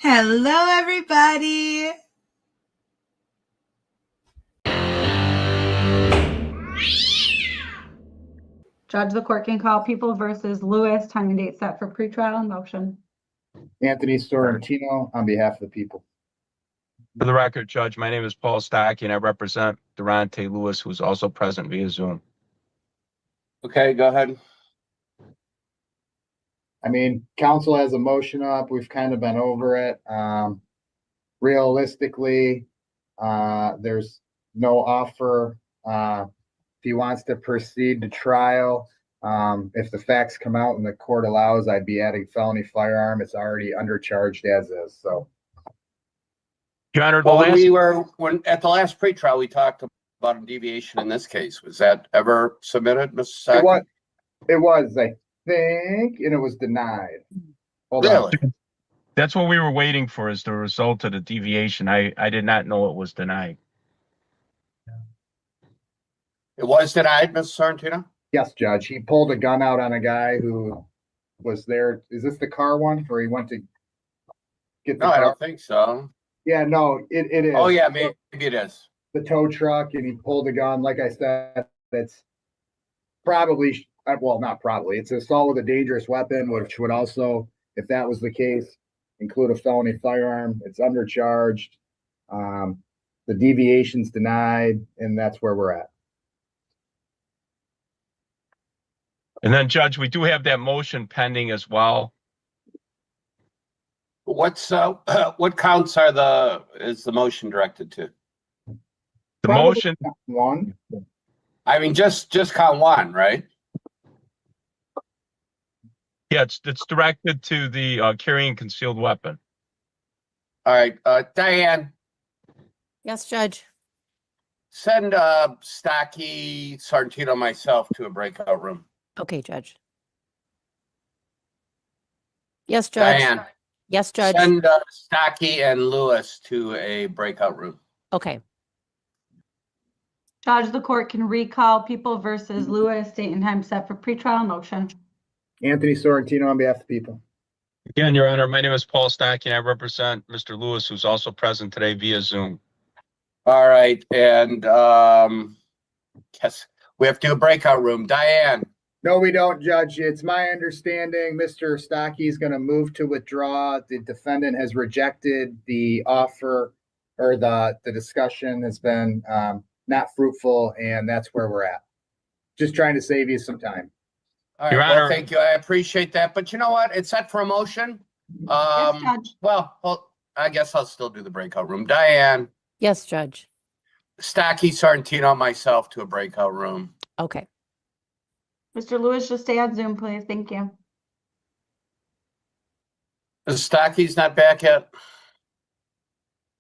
Hello, everybody. Judge, the court can call People versus Lewis, time and date set for pretrial and motion. Anthony Sorrentino on behalf of the people. For the record, Judge, my name is Paul Stocky, and I represent Durante Lewis, who's also present via Zoom. Okay, go ahead. I mean, council has a motion up. We've kind of been over it. Realistically, there's no offer. If he wants to proceed to trial, if the facts come out and the court allows, I'd be adding felony firearm. It's already undercharged as is. So, Your Honor, Well, when at the last pretrial, we talked about a deviation in this case. Was that ever submitted, Mr. Sack? it was, I think, and it was denied. Hold on. Really? That's what we were waiting for, is the result of the deviation. I did not know it was denied. It was denied, Mr. Sorrentino? Yes, Judge. He pulled a gun out on a guy who was there. Is this the car one where he went to get the No, I car? don't think so. Yeah, no, it is. Oh, yeah, maybe it is. The tow truck, and he pulled a gun. Like I said, it's probably, well, not probably. It's assault with a dangerous weapon, which would also, if that was the case, include a felony firearm. It's undercharged. The deviation's denied, and that's where we're at. And then, Judge, we do have that motion pending as well. What's what counts is the motion directed to? The motion, One. I mean, just count one, right? yeah, it's directed to the carrying concealed weapon. All right, Diane, Yes, Judge. send Stocky, Sorrentino, myself to a breakout room. Okay, Judge. Yes, Judge. Diane, Yes, Judge. send Stocky and Lewis to a breakout room. Okay. Judge, the court can recall People versus Lewis, date and time set for pretrial and motion. Anthony Sorrentino on behalf of the people. Again, Your Honor, my name is Paul Stocky, and I represent Mr. Lewis, who's also present today via Zoom. All right, and yes, we have to do a breakout room. Diane, No, we don't, Judge. It's my understanding Mr. Stocky is going to move to withdraw. The defendant has rejected the offer, or the discussion has been not fruitful, and that's where we're at. Just trying to save you some time. all right, Your well, Honor. thank you. I appreciate that. But you know what? It's set for a motion. Yes, Judge. Well, I guess I'll still do the breakout room. Diane, Yes, Judge. Stocky, Sorrentino, myself to a breakout room. Okay. Mr. Lewis, just stay on Zoom, please. Thank you. Stocky's not back yet.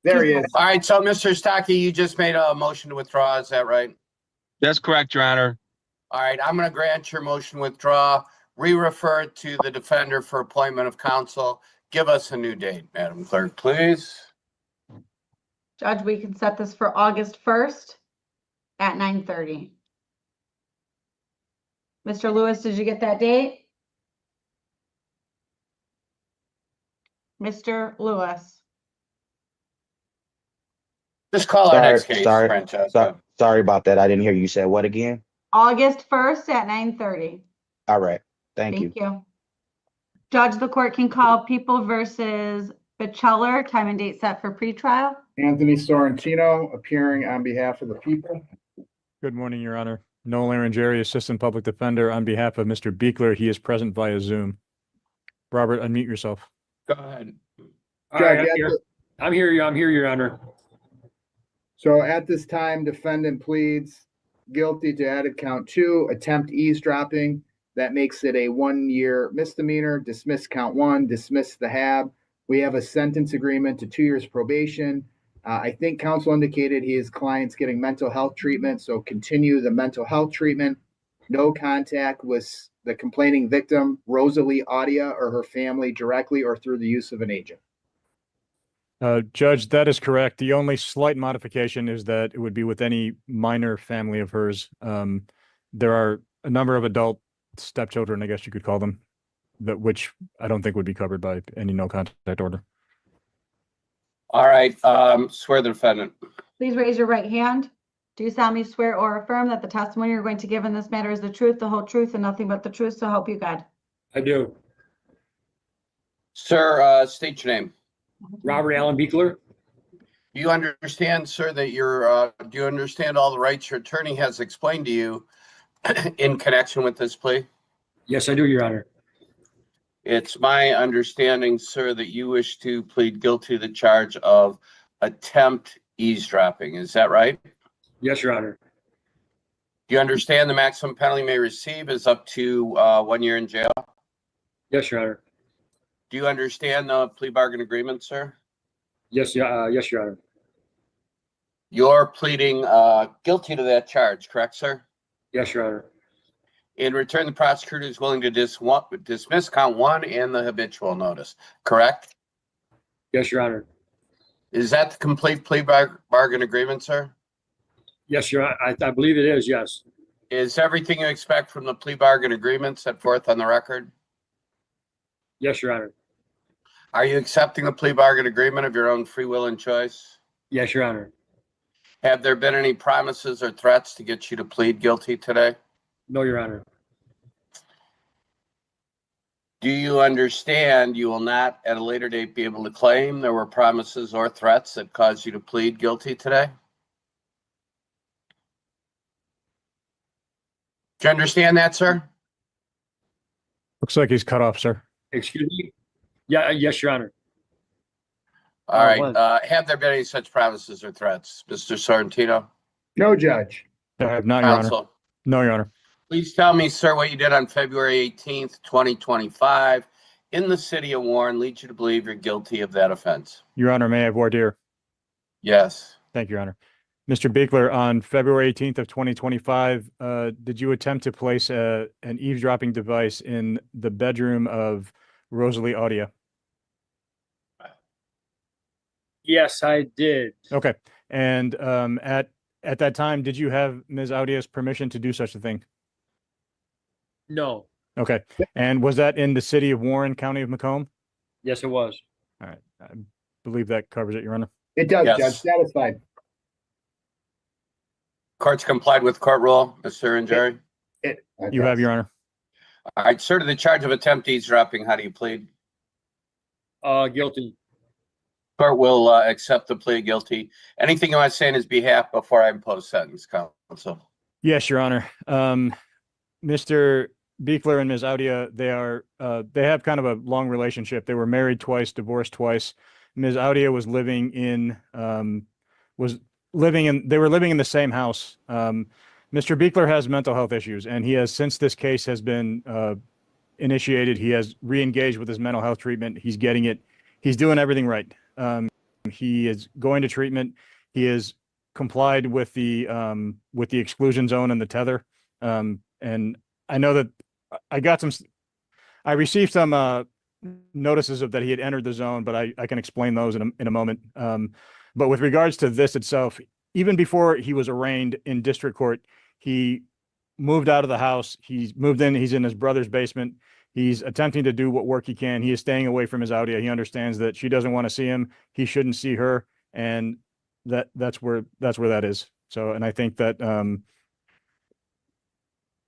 There he is. All right, so Mr. Stocky, you just made a motion to withdraw. Is that right? That's correct, Your Honor. All right, I'm going to grant your motion withdraw, re-refer it to the defender for appointment of counsel. Give us a new date, Madam Clerk, please. Judge, we can set this for August 1st at 9:30. Mr. Lewis, did you get that date? Mr. Lewis. Just call our next case, Francesca. Sorry about that. I didn't hear you say what again? August 1st at 9:30. All right. Thank you. Thank you. Judge, the court can call People versus Bacheller, time and date set for pretrial. Anthony Sorrentino appearing on behalf of the people. Good morning, Your Honor. Noel Arangeri, Assistant Public Defender, on behalf of Mr. Beekler. He is present via Zoom. Robert, unmute yourself. Go ahead. All right, Judge, I'm here, Your Honor. So at this time, defendant pleads guilty to added count 2, attempt eavesdropping. That makes it a 1-year misdemeanor. Dismiss count 1, dismiss the HAB. We have a sentence agreement to 2 years probation. I think counsel indicated his client's getting mental health treatment, so continue the mental health treatment. No contact with the complaining victim, Rosalie Audia, or her family directly or through the use of an agent. Judge, that is correct. The only slight modification is that it would be with any minor family of hers. There are a number of adult stepchildren, I guess you could call them, which I don't think would be covered by any no contact order. All right, swear the defendant. Please raise your right hand. Do you solemnly swear or affirm that the testimony you're going to give in this matter is the truth, the whole truth, and nothing but the truth, so help you God? I do. Sir, state your name. Robert Allen Beekler? You understand, sir, that do you understand all the rights your attorney has explained to you in connection with this plea? Yes, I do, Your Honor. It's my understanding, sir, that you wish to plead guilty to the charge of attempt eavesdropping. Is that right? Yes, Your Honor. Do you understand the maximum penalty you may receive is up to 1 year in jail? Yes, Your Honor. Do you understand the plea bargain agreement, sir? Yes, yes, Your Honor. You're pleading guilty to that charge, correct, sir? Yes, Your Honor. In return, the prosecutor is willing to dismiss count 1 and the habitual notice, correct? Yes, Your Honor. Is that the complete plea bargain agreement, sir? Yes, Your Honor. I believe it is, yes. Is everything you expect from the plea bargain agreement set forth on the record? Yes, Your Honor. Are you accepting the plea bargain agreement of your own free will and choice? Yes, Your Honor. Have there been any promises or threats to get you to plead guilty today? No, Your Honor. Do you understand you will not at a later date be able to claim there were promises or threats that caused you to plead guilty today? Do you understand that, sir? Looks like he's cut off, sir. Excuse me? Yeah, yes, Your Honor. All right. Have there been any such promises or threats, Mr. Sorrentino? No, Judge. I have not, Your Honor. Counsel, No, Your Honor. please tell me, sir, what you did on February 18th, 2025 in the city of Warren leads you to believe you're guilty of that offense. Your Honor, may I have voir dire? Yes. Thank you, Your Honor. Mr. Beekler, on February 18th of 2025, did you attempt to place an eavesdropping device in the bedroom of Rosalie Audia? Yes, I did. Okay. And at that time, did you have Ms. Audia's permission to do such a thing? No. Okay. And was that in the city of Warren, county of Macomb? Yes, it was. All right. I believe that covers it, Your Honor. It does, Yes. Judge. Satisfied. Court's complied with court rule, Mr. and Jerry. You have, Your Honor. All right, sir, to the charge of attempt eavesdropping, how do you plead? Guilty. Court will accept the plea of guilty. Anything you want to say on his behalf before I impose sentence, counsel? Yes, Your Honor. Mr. Beekler and Ms. Audia, they have kind of a long relationship. They were married twice, divorced twice. Ms. Audia was living in they were living in the same house. Mr. Beekler has mental health issues, and he has, since this case has been initiated, he has re-engaged with his mental health treatment. He's getting it. He's doing everything right. He is going to treatment. He has complied with the exclusion zone and the tether. And I know that I received some notices of that he had entered the zone, but I can explain those in a moment. But with regards to this itself, even before he was arraigned in district court, he moved out of the house. He's moved in. He's in his brother's basement. He's attempting to do what work he can. He is staying away from his Audia. He understands that she doesn't want to see him. He shouldn't see her. And that's where that is. So, and I think that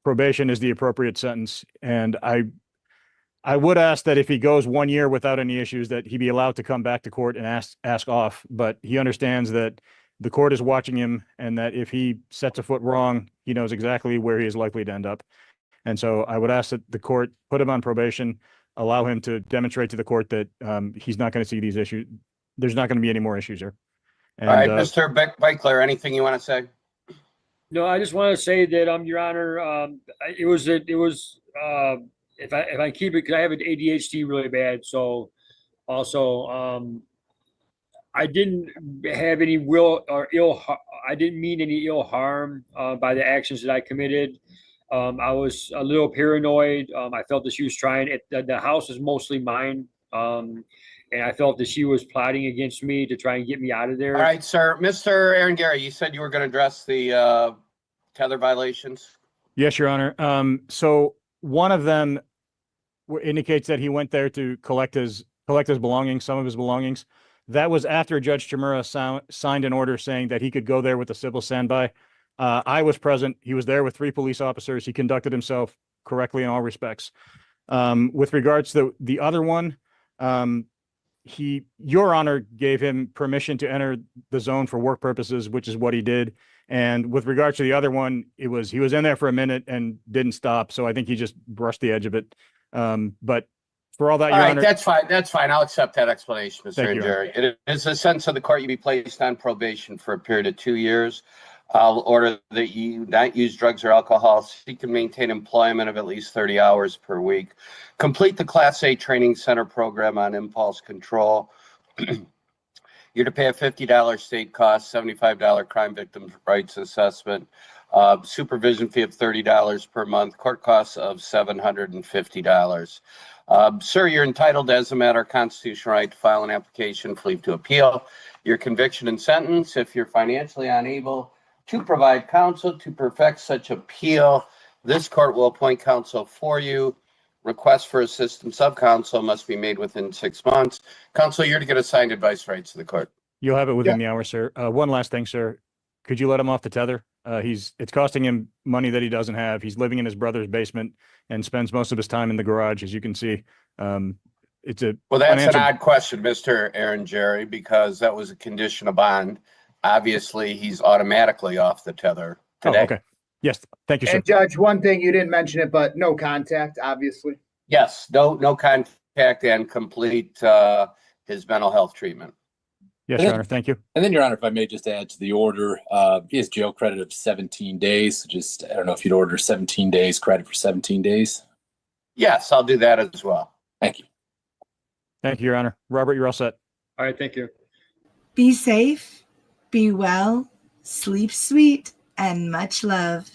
probation is the appropriate sentence. And I would ask that if he goes 1 year without any issues, that he be allowed to come back to court and ask off. But he understands that the court is watching him, and that if he sets a foot wrong, he knows exactly where he is likely to end up. And so I would ask that the court put him on probation, allow him to demonstrate to the court that he's not going to see these issues. There's not going to be any more issues here. And, all right, Mr. Bacheller, anything you want to say? No, I just want to say that, Your Honor, it was if I keep it, because I have an ADHD really bad. So also, I didn't have any I didn't mean any ill harm by the actions that I committed. I was a little paranoid. I felt that she was trying it. The house is mostly mine. And I felt that she was plotting against me to try and get me out of there. All right, sir. Mr. Aaron Gary, you said you were going to address the tether violations. yes, Your Honor. So one of them indicates that he went there to collect his belongings, some of his belongings. That was after Judge Chimura signed an order saying that he could go there with a civil standby. I was present. He was there with 3 police officers. He conducted himself correctly in all respects. With regards to the other one, Your Honor gave him permission to enter the zone for work purposes, which is what he did. And with regards to the other one, he was in there for a minute and didn't stop. So I think he just brushed the edge of it. But for all that, All Your right, Honor, that's fine. That's fine. I'll accept that explanation, Mr. Thank you, Jerry. It is a sense of the court you be placed on probation for a period of 2 years. I'll order that you not use drugs or alcohol, seek to maintain employment of at least 30 hours per week, complete the Class A Training Center program on impulse control. You're to pay a $50 state cost, $75 crime victims' rights assessment, supervision fee of $30 per month, court costs of $750. Sir, you're entitled, as a matter of constitutional right, to file an application for leave to appeal your conviction and sentence. If you're financially unable to provide counsel to perfect such appeal, this court will appoint counsel for you. Requests for assistance of counsel must be made within 6 months. Counsel, you're to get assigned advice rights to the court. you'll have it within the hour, sir. One last thing, sir. Could you let him off the tether? It's costing him money that he doesn't have. He's living in his brother's basement and spends most of his time in the garage, as you can see. It's a Well, that's financial- an odd question, Mr. Aaron Jerry, because that was a condition of bond. Obviously, he's automatically off the tether Oh, today. okay. Yes, thank you, sir. And Judge, one thing, you didn't mention it, but no contact, obviously. Yes, no contact and complete his mental health treatment. Yes, Your Honor, thank you. And then, Your Honor, if I may just add to the order, he has jail credit of 17 days. Just, I don't know if you'd order 17 days credit for 17 days. Yes, I'll do that as well. Thank you. Thank you, Your Honor. Robert, you're all set. All right, thank you. Be safe, be well, sleep sweet, and much love.